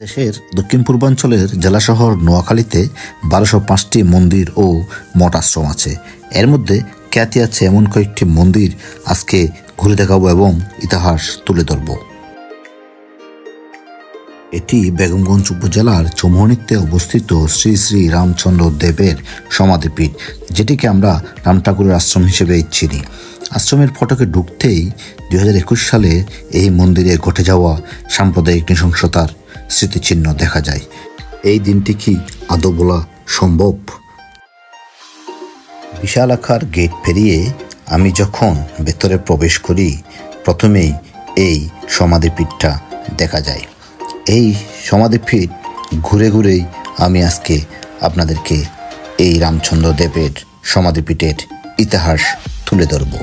দেশের দক্ষিণ পূর্বাঞ্চলের জেলা শহর নোয়াখালীতে ১২০৫টি মন্দির ও মঠ আশ্রম আছে। এর মধ্যে খ্যাতি আছে এমন কয়েকটি মন্দির আজকে ঘুরে দেখাবো এবং ইতিহাস তুলে ধরব। এটি বেগমগঞ্জ উপজেলার চৌমুহনীতে অবস্থিত শ্রী শ্রী রামচন্দ্র দেবের সমাধিপীঠ, যেটিকে আমরা রাম ঠাকুরের আশ্রম হিসেবে চিনি। আশ্রমের ফটকে ঢুকতেই ২০২১ সালে এই মন্দিরে ঘটে যাওয়া সাম্প্রদায়িক নৃশংসতার স্মৃতিচিহ্ন দেখা যায়। এই দিনটি কি আদৌ বলা সম্ভব? বিশাল আকার গেট পেরিয়ে আমি যখন ভেতরে প্রবেশ করি, প্রথমেই এই সমাধিপীঠটা দেখা যায়। এই সমাধিপীঠ ঘুরে ঘুরেই আমি আজকে আপনাদেরকে এই রামচন্দ্র দেবের সমাধিপীঠের ইতিহাস তুলে ধরব।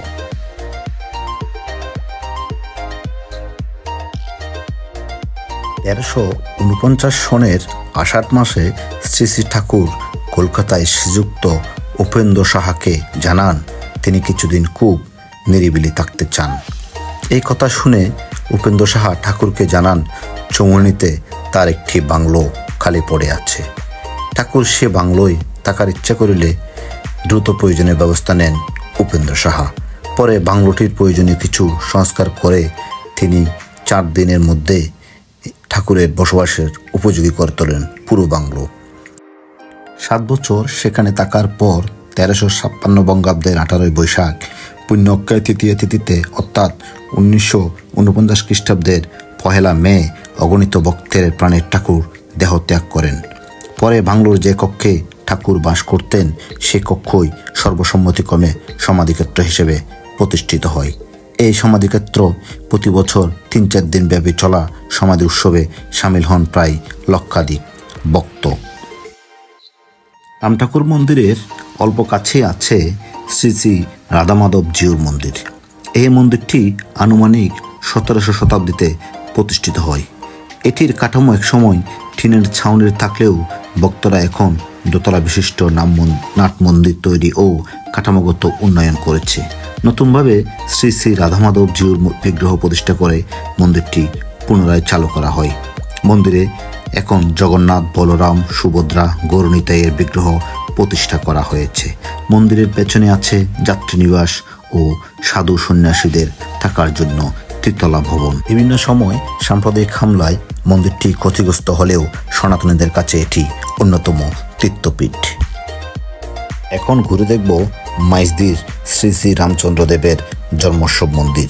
১৩৪৯ সনের আষাঢ় মাসে শ্রী শ্রী ঠাকুর কলকাতায় শ্রীযুক্ত উপেন্দ্র সাহাকে জানান তিনি কিছুদিন খুব নিরিবিলি থাকতে চান। এই কথা শুনে উপেন্দ্র সাহা ঠাকুরকে জানান চৌমুহনীতে তার একটি বাংলো খালি পড়ে আছে। ঠাকুর সে বাংলোয় থাকার ইচ্ছা করিলে দ্রুত প্রয়োজনের ব্যবস্থা নেন উপেন্দ্র সাহা। পরে বাংলোটির প্রয়োজনীয় কিছু সংস্কার করে তিনি ৪ দিনের মধ্যে ঠাকুরের বসবাসের উপযোগী করে তোলেন পুরো বাংলো। ৭ বছর সেখানে থাকার পর ১৩৫৬ বঙ্গাব্দের ১৮ বৈশাখ পুণ্য অক্ষয় তৃতীয় তিথিতে অর্থাৎ ১৯৪৯ খ্রিস্টাব্দের ১ মে অগণিত ভক্তের প্রাণের ঠাকুর দেহত্যাগ করেন। পরে বাংলোর যে কক্ষে ঠাকুর বাস করতেন সে কক্ষই সর্বসম্মতিক্রমে সমাধিক্ষেত্র হিসেবে প্রতিষ্ঠিত হয়। এই সমাধিক্ষেত্র প্রতি বছর ৩-৪ দিন ব্যাপী চলা সমাধি উৎসবে সামিল হন প্রায় লক্ষাধিক ভক্ত। রাম ঠাকুর মন্দিরের অল্প কাছে আছে শ্রী শ্রী রাধামাধব জিউর মন্দির। এই মন্দিরটি আনুমানিক ১৭০০ শতাব্দীতে প্রতিষ্ঠিত হয়। এটির কাঠামো একসময় টিনের ছাউনির থাকলেও ভক্তরা এখন দোতলা বিশিষ্ট নাট মন্দির তৈরি ও কাঠামোগত উন্নয়ন করেছে। নতুনভাবে শ্রী শ্রী রাধামাধব জিউর বিগ্রহ প্রতিষ্ঠা করে মন্দিরটি পুনরায় চালু করা হয়। মন্দিরে এখন জগন্নাথ, বলরাম, সুভদ্রা, গৌরনিতাইয়ের বিগ্রহ প্রতিষ্ঠা করা হয়েছে। মন্দিরের পেছনে আছে যাত্রী নিবাস ও সাধু সন্ন্যাসীদের থাকার জন্য ত্রিতলা ভবন। বিভিন্ন সময় সাম্প্রদায়িক হামলায় মন্দিরটি ক্ষতিগ্রস্ত হলেও সনাতনীদের কাছে এটি অন্যতম তীর্থপীঠ। এখন ঘুরে দেখব মাইজদির শ্রী শ্রী রামচন্দ্র দেবের জন্মোৎসব মন্দির।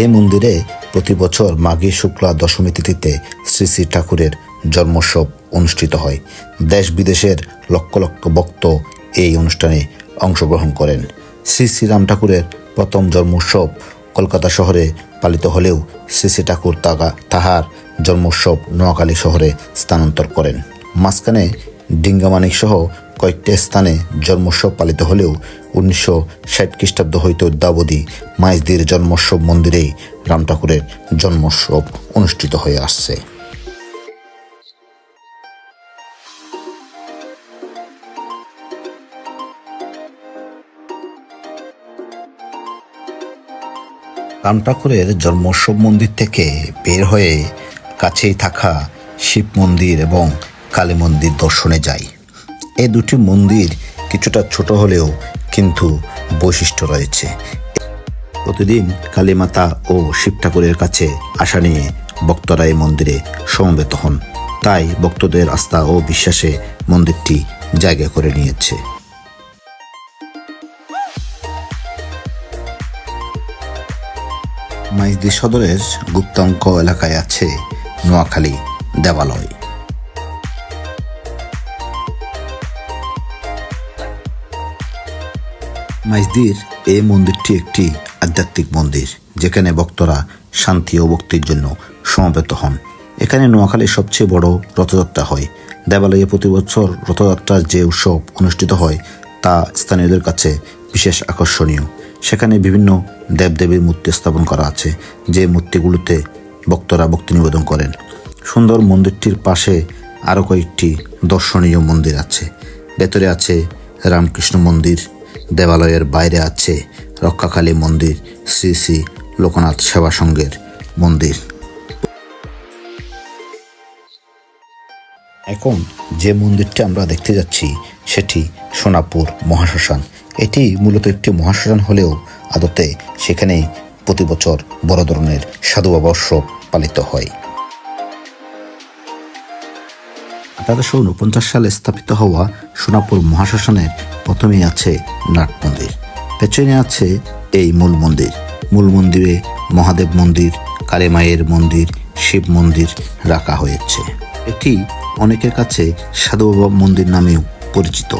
এই মন্দিরে প্রতি বছর মাঘী শুক্লা দশমী তিথিতে শ্রী শ্রী ঠাকুরের জন্মোৎসব অনুষ্ঠিত হয়। দেশ বিদেশের লক্ষ লক্ষ ভক্ত এই অনুষ্ঠানে অংশগ্রহণ করেন। শ্রী শ্রী রাম ঠাকুরের প্রথম জন্মোৎসব কলকাতা শহরে পালিত হলেও শ্রী শ্রী ঠাকুর তাহার জন্মোৎসব নোয়াখালী শহরে স্থানান্তর করেন। মাঝখানে ডিঙ্গামানিক সহ কয়েকটি স্থানে জন্মোৎসব পালিত হলেও ১৯৬০ খ্রিস্টাব্দ হইতে অদ্যাবধি মাইজদির জন্মোৎসব মন্দিরেই রাম ঠাকুরের জন্মোৎসব অনুষ্ঠিত হয়ে আসছে। রাম ঠাকুরের জন্মোৎসব মন্দির থেকে বের হয়ে কাছেই থাকা শিব মন্দির এবং কালী মন্দির দর্শনে যাই। এই দুটি মন্দির কিছুটা ছোট হলেও কিন্তু বৈশিষ্ট্য রয়েছে। প্রতিদিন কালীমাতা ও শিব ঠাকুরের কাছে আশা নিয়ে ভক্তরা এই মন্দিরে সমবেত হন। তাই ভক্তদের আস্থা ও বিশ্বাসে মন্দিরটি জায়গা করে নিয়েছে। মাইজদি সদরের গুপ্তাঙ্ক এলাকায় আছে নোয়াখালী দেবালয়। মাইজদির এই মন্দিরটি একটি আধ্যাত্মিক মন্দির, যেখানে ভক্তরা শান্তি ও ভক্তির জন্য সমবেত হন। এখানে নোয়াখালীর সবচেয়ে বড় রথযাত্রা হয়। দেবালয়ে প্রতি বছর রথযাত্রার যে উৎসব অনুষ্ঠিত হয় তা স্থানীয়দের কাছে বিশেষ আকর্ষণীয়। সেখানে বিভিন্ন দেবদেবীর মূর্তি স্থাপন করা আছে, যে মূর্তিগুলোতে ভক্তরা ভক্তি নিবেদন করেন। সুন্দর মন্দিরটির পাশে আরও কয়েকটি দর্শনীয় মন্দির আছে। ভেতরে আছে রামকৃষ্ণ মন্দির, দেবালয়ের বাইরে আছে রক্ষাকালী মন্দির, শ্রী শ্রী লোকনাথ সেবা সংঘের মন্দির। এখন যে মন্দিরটি আমরা দেখতে যাচ্ছি সেটি সোনাপুর মহাশ্মশান। এটি মূলত একটি মহাশ্মশান হলেও আদতে সেখানে প্রতি বছর বড় ধরনের সাধু বাবা উৎসব পালিত হয়। 1849 সালে স্থাপিত হওয়া সোনাপুর মহাশ্মশানের প্রথমেই আছে নাট মন্দির, পেছনে আছে এই মূল মন্দির। মূল মন্দিরে মহাদেব মন্দির, কালী মায়ের মন্দির, শিব মন্দির রাখা হয়েছে। এটি অনেকের কাছে সাধু বাবা মন্দির নামেও পরিচিত।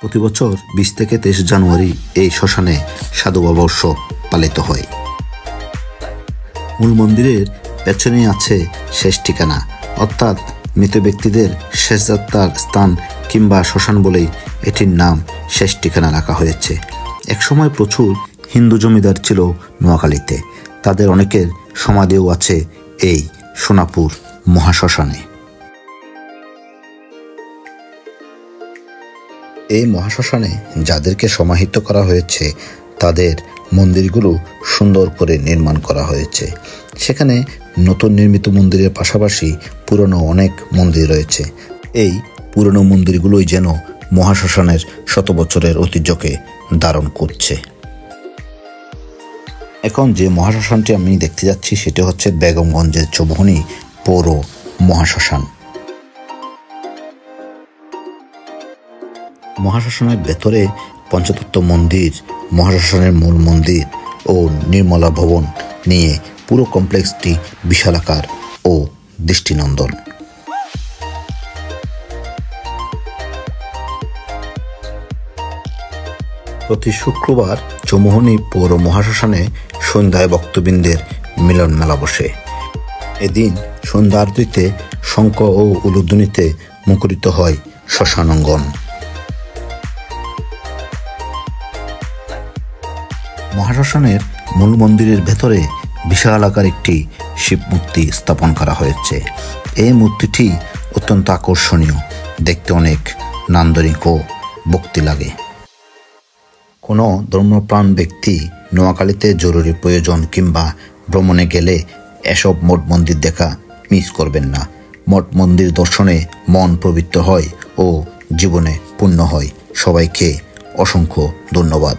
প্রতি বছর 20 থেকে 23 জানুয়ারি এই শ্মশানে সাধু বাবা উৎসব পালিত হয়। মূল মন্দিরের পেছনে আছে শেষ ঠিকানা, অর্থাৎ মৃত ব্যক্তিদের শেষ যাত্রার স্থান কিংবা শ্মশান বলেই এটির নাম শেষ ঠিকানা রাখা হয়েছে। একসময় প্রচুর হিন্দু জমিদার ছিল নোয়াখালীতে, তাদের অনেকের সমাধিও আছে এই সোনাপুর মহাশ্মশানে। এই মহাশ্মশানে যাদেরকে সমাহিত করা হয়েছে তাদের মন্দিরগুলো সুন্দর করে নির্মাণ করা হয়েছে। সেখানে নতুন নির্মিত মন্দিরের পাশাপাশি পুরনো অনেক মন্দির রয়েছে। এই পুরনো মন্দিরগুলোই যেন মহাশ্মশানের শত বছরের ঐতিহ্যকে ধারণ করছে। এখন যে মহাশ্মশানটি আমি দেখতে যাচ্ছি সেটি হচ্ছে বেগমগঞ্জের চৌমুহনী পৌর মহাশ্মশান। মহাশ্মশানের ভেতরে পঞ্চতত্ত্ব মন্দির, মহাশ্মশানের মূল মন্দির ও নির্মলা ভবন নিয়ে পুরো কমপ্লেক্সটি বিশালাকার ও দৃষ্টিনন্দন। প্রতি শুক্রবার চৌমুহনী পৌর মহাশ্মশানে সন্ধ্যায় ভক্তবৃন্দের মিলন মেলা বসে। এদিন সন্ধ্যা আরতিতে শঙ্খ ও উলুধ্বনিতে মুখরিত হয় শ্মশানাঙ্গন। মহাশ্মশানের মূল মন্দিরের ভেতরে বিশাল আকার একটি শিব মূর্তি স্থাপন করা হয়েছে। এই মূর্তিটি অত্যন্ত আকর্ষণীয়, দেখতে অনেক নান্দনিক ও ভক্তি লাগে। কোনো ধর্মপ্রাণ ব্যক্তি নোয়াখালীতে জরুরি প্রয়োজন কিংবা ভ্রমণে গেলে এসব মঠ মন্দির দেখা মিস করবেন না। মঠ মন্দির দর্শনে মন পবিত্র হয় ও জীবনে পুণ্য হয়। সবাইকে অসংখ্য ধন্যবাদ।